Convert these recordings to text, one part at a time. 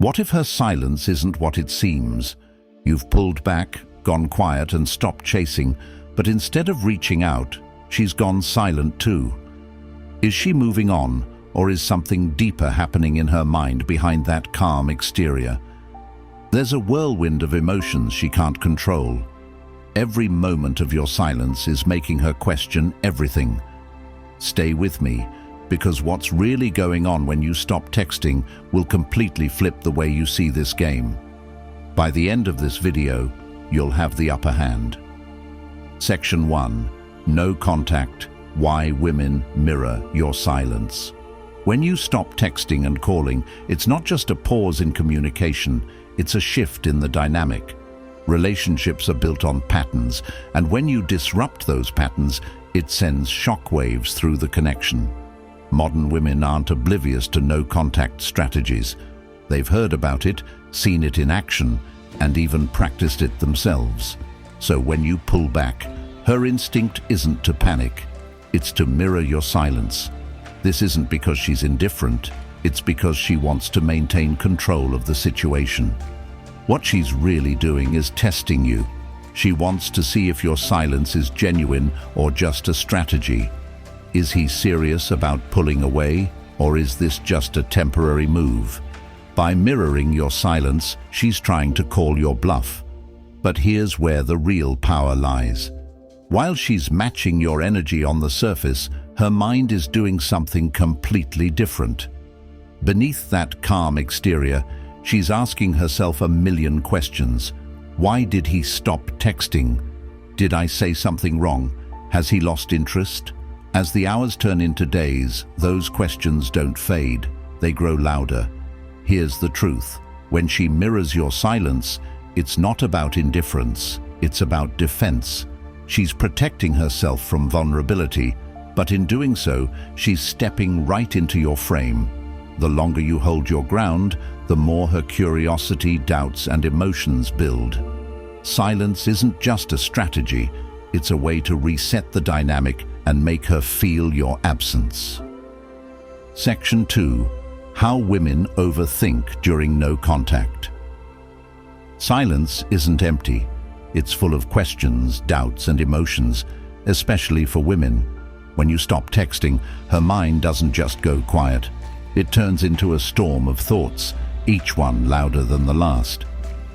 What if her silence isn't what it seems? You've pulled back, gone quiet and stopped chasing, but instead of reaching out, she's gone silent too. Is she moving on, or is something deeper happening in her mind behind that calm exterior? There's a whirlwind of emotions she can't control. Every moment of your silence is making her question everything. Stay with me, because what's really going on when you stop texting will completely flip the way you see this game. By the end of this video, you'll have the upper hand. Section 1. No contact. Why women mirror your silence. When you stop texting and calling, it's not just a pause in communication, it's a shift in the dynamic. Relationships are built on patterns, and when you disrupt those patterns, it sends shockwaves through the connection. Modern women aren't oblivious to no-contact strategies. They've heard about it, seen it in action, and even practiced it themselves. So when you pull back, her instinct isn't to panic, it's to mirror your silence. This isn't because she's indifferent, it's because she wants to maintain control of the situation. What she's really doing is testing you. She wants to see if your silence is genuine or just a strategy. Is he serious about pulling away, or is this just a temporary move? By mirroring your silence, she's trying to call your bluff. But here's where the real power lies. While she's matching your energy on the surface, her mind is doing something completely different. Beneath that calm exterior, she's asking herself a million questions. Why did he stop texting? Did I say something wrong? Has he lost interest? As the hours turn into days, those questions don't fade, they grow louder. Here's the truth. When she mirrors your silence, it's not about indifference, it's about defense. She's protecting herself from vulnerability, but in doing so, she's stepping right into your frame. The longer you hold your ground, the more her curiosity, doubts, and emotions build. Silence isn't just a strategy, it's a way to reset the dynamic and make her feel your absence. Section 2. How women overthink during no contact. Silence isn't empty. It's full of questions, doubts, and emotions, especially for women. When you stop texting, her mind doesn't just go quiet. It turns into a storm of thoughts, each one louder than the last.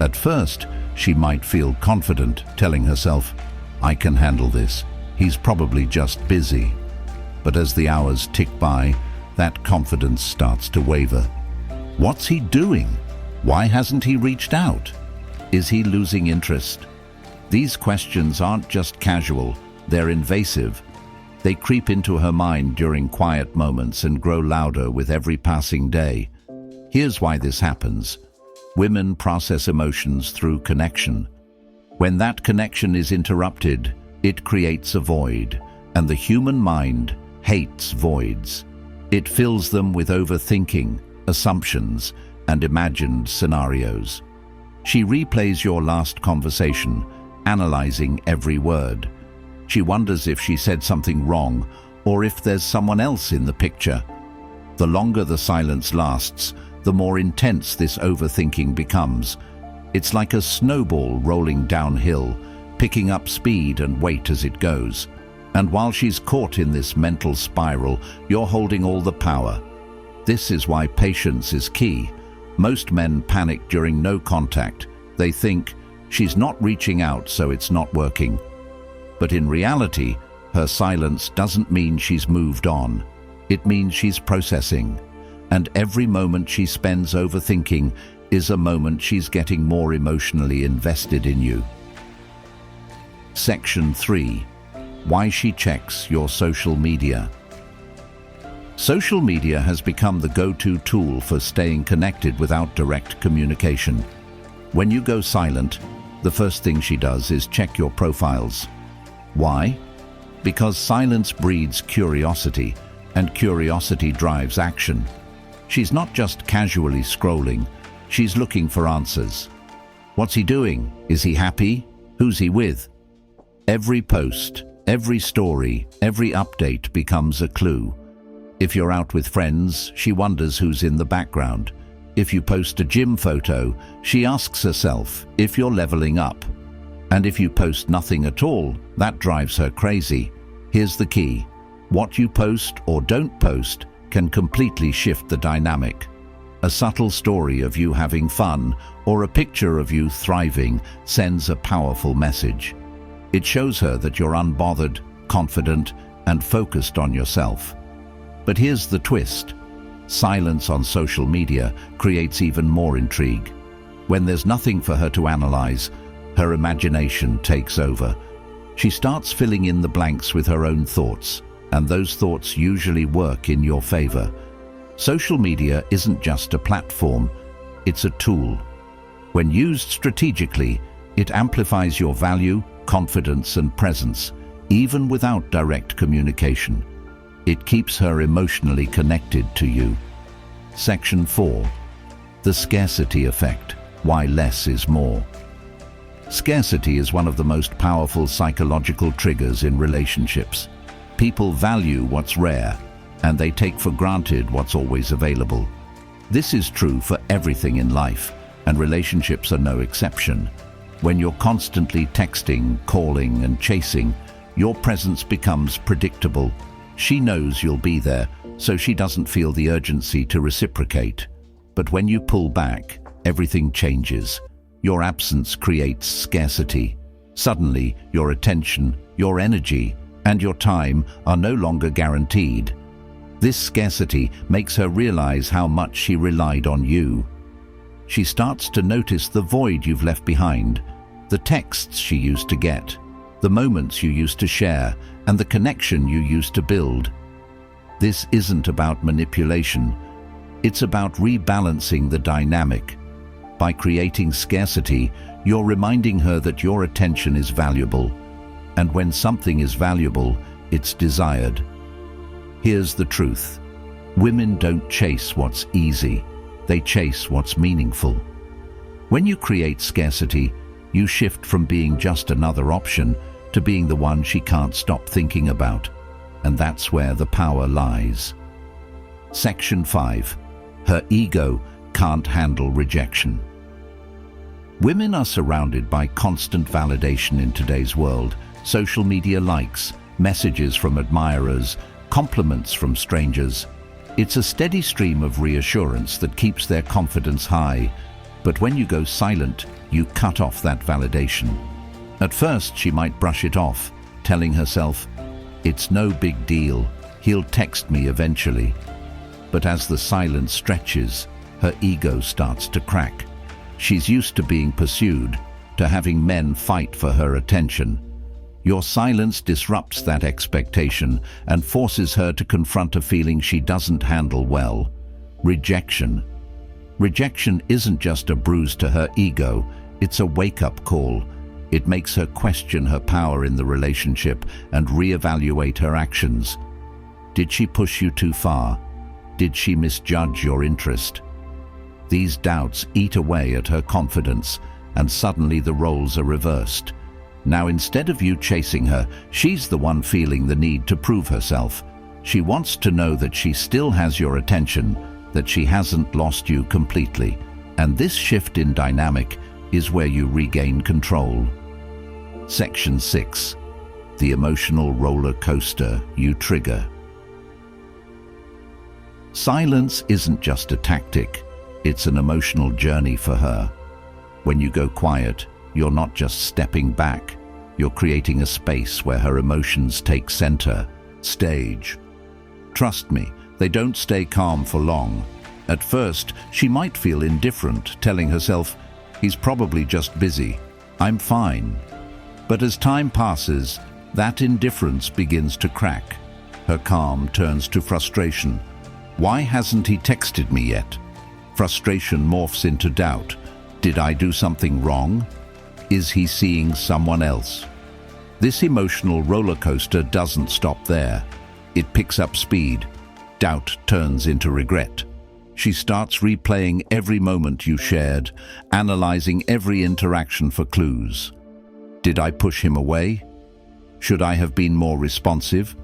At first, she might feel confident, telling herself, "I can handle this. He's probably just busy." But as the hours tick by, that confidence starts to waver. What's he doing? Why hasn't he reached out? Is he losing interest? These questions aren't just casual, they're invasive. They creep into her mind during quiet moments and grow louder with every passing day. Here's why this happens. Women process emotions through connection. When that connection is interrupted, it creates a void, and the human mind hates voids. It fills them with overthinking, assumptions, and imagined scenarios. She replays your last conversation, analyzing every word. She wonders if she said something wrong, or if there's someone else in the picture. The longer the silence lasts, the more intense this overthinking becomes. It's like a snowball rolling downhill, picking up speed and weight as it goes. And while she's caught in this mental spiral, you're holding all the power. This is why patience is key. Most men panic during no contact. They think, she's not reaching out, so it's not working. But in reality, her silence doesn't mean she's moved on. It means she's processing. And every moment she spends overthinking is a moment she's getting more emotionally invested in you. Section 3. Why she checks your social media. Social media has become the go-to tool for staying connected without direct communication. When you go silent, the first thing she does is check your profiles. Why? Because silence breeds curiosity, and curiosity drives action. She's not just casually scrolling, she's looking for answers. What's he doing? Is he happy? Who's he with? Every post, every story, every update becomes a clue. If you're out with friends, she wonders who's in the background. If you post a gym photo, she asks herself if you're leveling up. And if you post nothing at all, that drives her crazy. Here's the key. What you post or don't post can completely shift the dynamic. A subtle story of you having fun or a picture of you thriving sends a powerful message. It shows her that you're unbothered, confident, and focused on yourself. But here's the twist. Silence on social media creates even more intrigue. When there's nothing for her to analyze, her imagination takes over. She starts filling in the blanks with her own thoughts, and those thoughts usually work in your favor. Social media isn't just a platform, it's a tool. When used strategically, it amplifies your value, confidence, and presence, even without direct communication. It keeps her emotionally connected to you. Section 4. The scarcity effect. Why less is more. Scarcity is one of the most powerful psychological triggers in relationships. People value what's rare, and they take for granted what's always available. This is true for everything in life, and relationships are no exception. When you're constantly texting, calling, and chasing, your presence becomes predictable. She knows you'll be there, so she doesn't feel the urgency to reciprocate. But when you pull back, everything changes. Your absence creates scarcity. Suddenly, your attention, your energy, and your time are no longer guaranteed. This scarcity makes her realize how much she relied on you. She starts to notice the void you've left behind, the texts she used to get, the moments you used to share, and the connection you used to build. This isn't about manipulation. It's about rebalancing the dynamic. By creating scarcity, you're reminding her that your attention is valuable. And when something is valuable, it's desired. Here's the truth. Women don't chase what's easy. They chase what's meaningful. When you create scarcity, you shift from being just another option to being the one she can't stop thinking about. And that's where the power lies. Section 5. Her ego can't handle rejection. Women are surrounded by constant validation in today's world. Social media likes, messages from admirers, compliments from strangers. It's a steady stream of reassurance that keeps their confidence high. But when you go silent, you cut off that validation. At first, she might brush it off, telling herself, "It's no big deal, he'll text me eventually." But as the silence stretches, her ego starts to crack. She's used to being pursued, to having men fight for her attention. Your silence disrupts that expectation and forces her to confront a feeling she doesn't handle well: rejection. Rejection isn't just a bruise to her ego, it's a wake-up call. It makes her question her power in the relationship and reevaluate her actions. Did she push you too far? Did she misjudge your interest? These doubts eat away at her confidence, and suddenly the roles are reversed. Now, instead of you chasing her, she's the one feeling the need to prove herself. She wants to know that she still has your attention, that she hasn't lost you completely. And this shift in dynamic is where you regain control. Section 6. The emotional roller coaster you trigger. Silence isn't just a tactic, it's an emotional journey for her. When you go quiet, you're not just stepping back, you're creating a space where her emotions take center stage. Trust me, they don't stay calm for long. At first, she might feel indifferent, telling herself, "He's probably just busy. I'm fine." But as time passes, that indifference begins to crack. Her calm turns to frustration. Why hasn't he texted me yet? Frustration morphs into doubt. Did I do something wrong? Is he seeing someone else? This emotional roller coaster doesn't stop there. It picks up speed. Doubt turns into regret. She starts replaying every moment you shared, analyzing every interaction for clues. Did I push him away? Should I have been more responsive?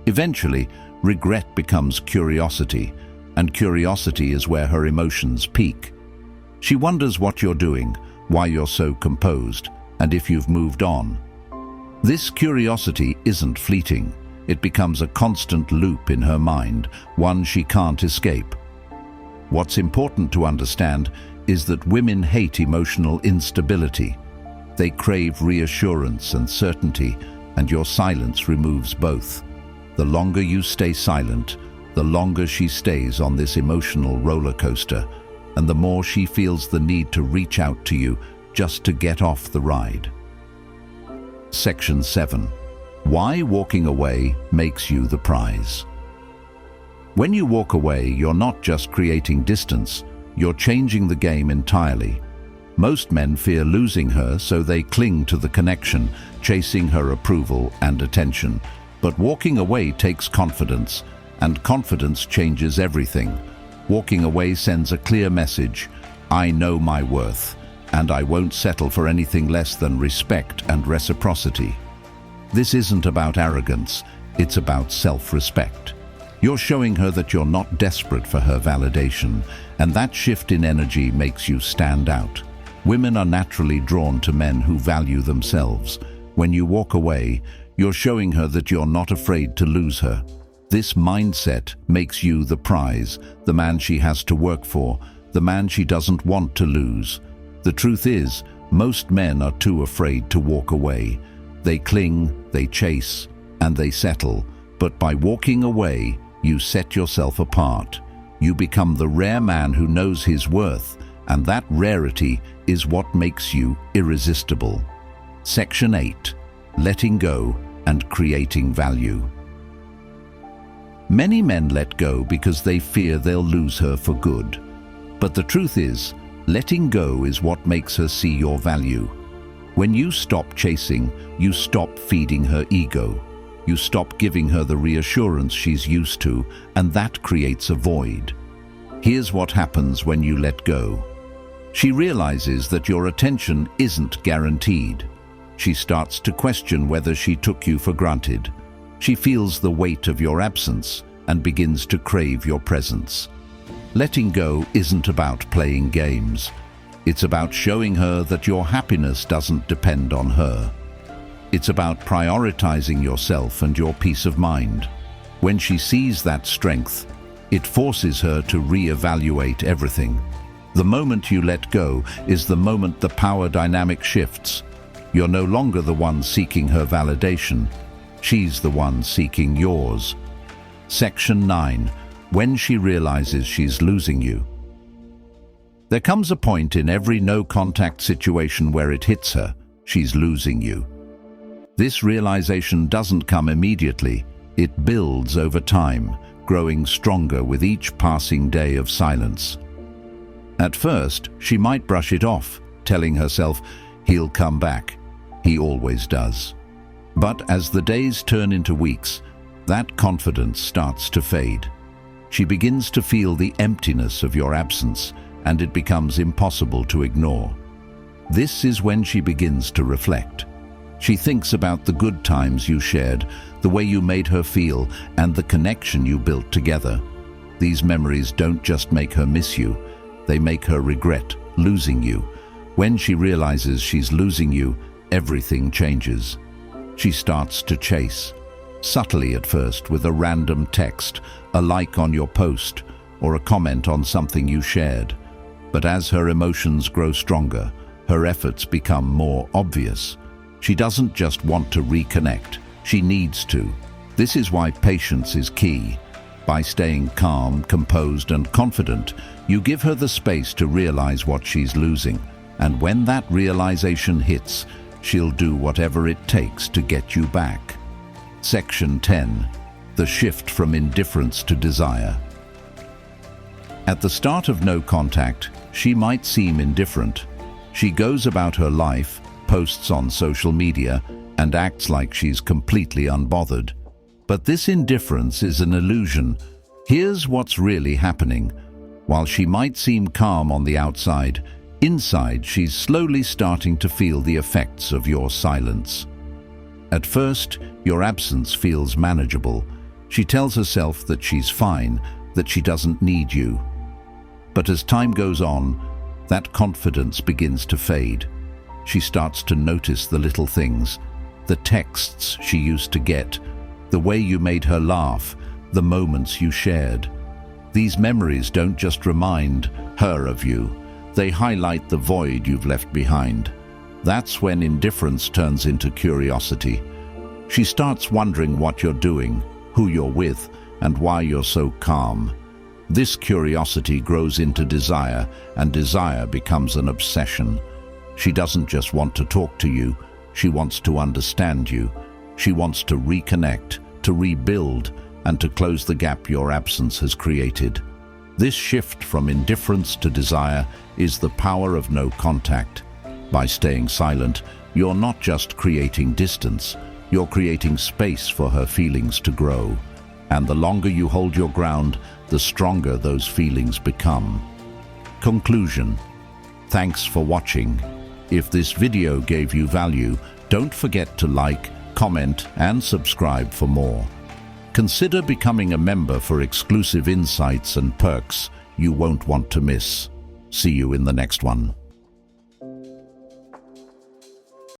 Eventually, regret becomes curiosity. and curiosity is where her emotions peak. She wonders what you're doing, why you're so composed, and if you've moved on. This curiosity isn't fleeting. It becomes a constant loop in her mind, one she can't escape. What's important to understand is that women hate emotional instability. They crave reassurance and certainty, and your silence removes both. The longer you stay silent, the longer she stays on this emotional roller coaster, and the more she feels the need to reach out to you just to get off the ride. Section 7. Why walking away makes you the prize. When you walk away, you're not just creating distance, you're changing the game entirely. Most men fear losing her, so they cling to the connection, chasing her approval and attention. But walking away takes confidence, and confidence changes everything. Walking away sends a clear message: I know my worth, and I won't settle for anything less than respect and reciprocity. This isn't about arrogance, it's about self-respect. You're showing her that you're not desperate for her validation, and that shift in energy makes you stand out. Women are naturally drawn to men who value themselves. When you walk away, you're showing her that you're not afraid to lose her. This mindset makes you the prize, the man she has to work for, the man she doesn't want to lose. The truth is, most men are too afraid to walk away. They cling, they chase, and they settle. But by walking away, you set yourself apart. You become the rare man who knows his worth, and that rarity is what makes you irresistible. Section 8. Letting go and creating value. Many men let go because they fear they'll lose her for good. But the truth is, letting go is what makes her see your value. When you stop chasing, you stop feeding her ego. You stop giving her the reassurance she's used to, and that creates a void. Here's what happens when you let go. She realizes that your attention isn't guaranteed. She starts to question whether she took you for granted. She feels the weight of your absence and begins to crave your presence. Letting go isn't about playing games. It's about showing her that your happiness doesn't depend on her. It's about prioritizing yourself and your peace of mind. When she sees that strength, it forces her to reevaluate everything. The moment you let go is the moment the power dynamic shifts. You're no longer the one seeking her validation. She's the one seeking yours. Section 9. When she realizes she's losing you. There comes a point in every no-contact situation where it hits her. She's losing you. This realization doesn't come immediately. It builds over time, growing stronger with each passing day of silence. At first, she might brush it off, telling herself, he'll come back. He always does. But as the days turn into weeks, that confidence starts to fade. She begins to feel the emptiness of your absence, and it becomes impossible to ignore. This is when she begins to reflect. She thinks about the good times you shared, the way you made her feel, and the connection you built together. These memories don't just make her miss you, they make her regret losing you. When she realizes she's losing you, everything changes. She starts to chase, subtly at first, with a random text, a like on your post, or a comment on something you shared. But as her emotions grow stronger, her efforts become more obvious. She doesn't just want to reconnect, she needs to. This is why patience is key. By staying calm, composed, and confident, you give her the space to realize what she's losing. And when that realization hits, she'll do whatever it takes to get you back. Section 10. The shift from indifference to desire. At the start of no contact, she might seem indifferent. She goes about her life, posts on social media, and acts like she's completely unbothered. But this indifference is an illusion. Here's what's really happening. While she might seem calm on the outside, inside she's slowly starting to feel the effects of your silence. At first, your absence feels manageable. She tells herself that she's fine, that she doesn't need you. But as time goes on, that confidence begins to fade. She starts to notice the little things, the texts she used to get, the way you made her laugh, the moments you shared. These memories don't just remind her of you, they highlight the void you've left behind. That's when indifference turns into curiosity. She starts wondering what you're doing, who you're with, and why you're so calm. This curiosity grows into desire, and desire becomes an obsession. She doesn't just want to talk to you, she wants to understand you. She wants to reconnect, to rebuild, and to close the gap your absence has created. This shift from indifference to desire is the power of no contact. By staying silent, you're not just creating distance, you're creating space for her feelings to grow. And the longer you hold your ground, the stronger those feelings become. Conclusion. Thanks for watching. If this video gave you value, don't forget to like, comment, and subscribe for more. Consider becoming a member for exclusive insights and perks you won't want to miss. See you in the next one.